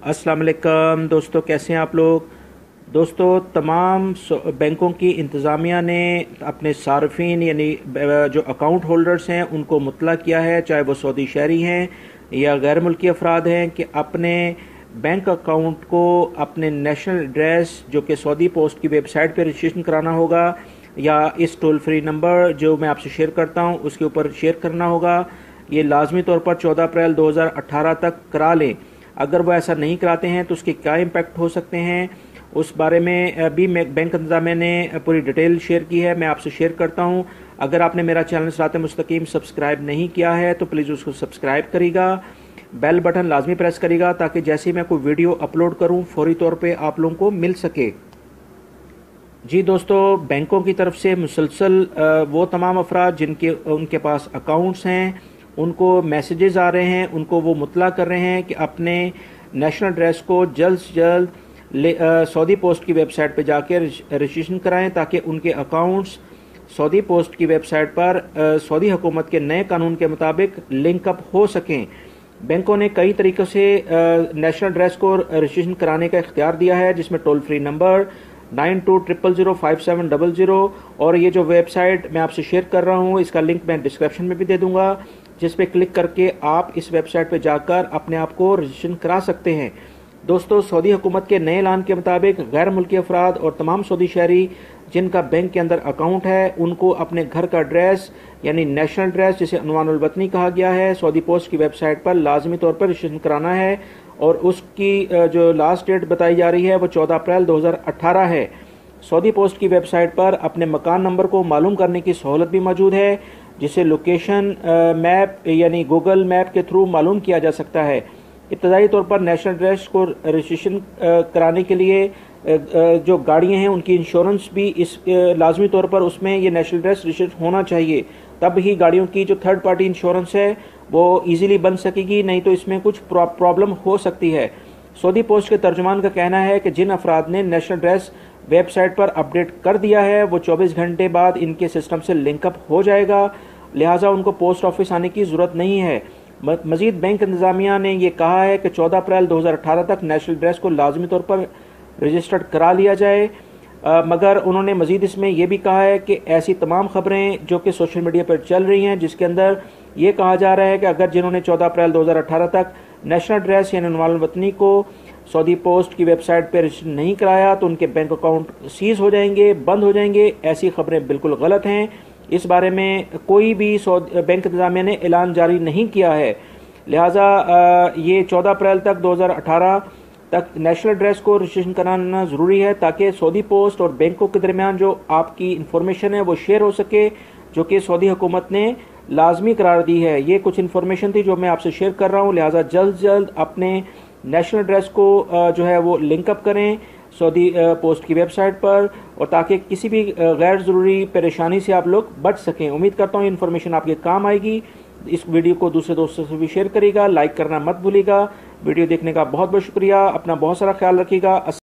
अस्सलाम वालेकुम दोस्तों, कैसे हैं आप लोग। दोस्तों, तमाम बैंकों की इंतज़ामिया ने अपने सार्फिन यानी जो अकाउंट होल्डर्स हैं उनको मुतला किया है, चाहे वो सऊदी शहरी हैं या गैर मुल्की अफराद हैं, कि अपने बैंक अकाउंट को अपने नेशनल एड्रेस जो कि सऊदी पोस्ट की वेबसाइट पर रजिस्ट्रेशन कराना होगा या इस टोल फ्री नंबर जो मैं आपसे शेयर करता हूं उसके ऊपर शेयर करना होगा। ये लाजमी तौर पर 14 अप्रैल 2018 तक करा लें। अगर वो ऐसा नहीं कराते हैं तो उसके क्या इम्पैक्ट हो सकते हैं, उस बारे में भी बैंक इंतजामिया ने पूरी डिटेल शेयर की है, मैं आपसे शेयर करता हूं। अगर आपने मेरा चैनल सिरात मुस्तकीम सब्सक्राइब नहीं किया है तो प्लीज़ उसको सब्सक्राइब करिएगा, बेल बटन लाजमी प्रेस करिएगा ताकि जैसे ही मैं कोई वीडियो अपलोड करूं फौरी तौर पे आप लोगों को मिल सके। जी दोस्तों, बैंकों की तरफ से मुसलसल वो तमाम अफराद जिनके उनके पास अकाउंट्स हैं उनको मैसेजेस आ रहे हैं, उनको वो मुतला कर रहे हैं कि अपने नेशनल एड्रेस को जल्द से जल्द सऊदी पोस्ट की वेबसाइट पर जाकर रजिस्ट्रेशन कराएं ताकि उनके अकाउंट्स सऊदी पोस्ट की वेबसाइट पर सऊदी हुकूमत के नए कानून के मुताबिक लिंकअप हो सकें। बैंकों ने कई तरीक़ों से नेशनल एड्रेस को रजिस्ट्रेशन कराने का इख्तियार दिया है, जिसमें टोल फ्री नंबर 92005700 और ये जो वेबसाइट मैं आपसे शेयर कर रहा हूँ इसका लिंक मैं डिस्क्रिप्शन में भी दे दूंगा, जिस पे क्लिक करके आप इस वेबसाइट पे जाकर अपने आप को रजिस्ट्रेशन करा सकते हैं। दोस्तों, सऊदी हुकूमत के नए ऐलान के मुताबिक गैर मुल्की अफराद और तमाम सऊदी शहरी जिनका बैंक के अंदर अकाउंट है उनको अपने घर का एड्रेस यानी नेशनल एड्रेस जिसे उन्वानुल वतनी कहा गया है सऊदी पोस्ट की वेबसाइट पर लाजमी तौर पर रजिस्ट्रेशन कराना है और उसकी जो लास्ट डेट बताई जा रही है वो 14 अप्रैल 2018 है। सऊदी पोस्ट की वेबसाइट पर अपने मकान नंबर को मालूम करने की सहूलत भी मौजूद है, जिसे लोकेशन मैप यानी गूगल मैप के थ्रू मालूम किया जा सकता है। इब्तदाई तौर पर नेशनल एड्रेस को रजिस्ट्रेशन कराने के लिए जो गाड़ियां हैं उनकी इंश्योरेंस भी इस लाजमी तौर पर उसमें ये नेशनल एड्रेस रजिस्टर्ड होना चाहिए, तब ही गाड़ियों की जो थर्ड पार्टी इंश्योरेंस है वो इजीली बन सकेगी, नहीं तो इसमें कुछ प्रॉब्लम हो सकती है। सऊदी पोस्ट के तर्जुमान का कहना है कि जिन अफराद ने नेशनल एड्रेस वेबसाइट पर अपडेट कर दिया है वो 24 घंटे बाद इनके सिस्टम से लिंकअप हो जाएगा, लिहाजा उनको पोस्ट ऑफिस आने की जरूरत नहीं है। मजीद बैंक इंतजामिया ने यह कहा है कि 14 अप्रैल 2018 तक नेशनल एड्रेस को लाजमी तौर पर रजिस्टर्ड करा लिया जाए, मगर उन्होंने मजीद इसमें यह भी कहा है कि ऐसी तमाम खबरें जो कि सोशल मीडिया पर चल रही हैं जिसके अंदर ये कहा जा रहा है कि अगर जिन्होंने 14 अप्रैल 2018 तक नेशनल एड्रेस यानी उन्वानुल वतनी को सऊदी पोस्ट की वेबसाइट पर रजिस्टर नहीं कराया तो उनके बैंक अकाउंट सीज हो जाएंगे, बंद हो जाएंगे। ऐसी खबरें बिल्कुल गलत हैं। इस बारे में कोई भी बैंक इंतजामिया ने ऐलान जारी नहीं किया है, लिहाजा ये 14 अप्रैल तक 2018 तक नेशनल एड्रेस को रजिस्ट्रेशन कराना ज़रूरी है ताकि सऊदी पोस्ट और बैंकों के दरमियान जो आपकी इंफॉर्मेशन है वो शेयर हो सके, जो कि सऊदी हुकूमत ने लाजमी करार दी है। ये कुछ इन्फॉर्मेशन थी जो मैं आपसे शेयर कर रहा हूँ, लिहाजा जल्द से जल्द अपने नेशनल एड्रेस को जो है वो लिंकअप करें सऊदी पोस्ट की वेबसाइट पर, और ताकि किसी भी गैर ज़रूरी परेशानी से आप लोग बच सकें। उम्मीद करता हूँ इन्फॉर्मेशन आपके काम आएगी। इस वीडियो को दूसरे दोस्तों से भी शेयर करिएगा, लाइक करना मत भूलिएगा। वीडियो देखने का बहुत बहुत शुक्रिया, अपना बहुत सारा ख्याल रखिएगा।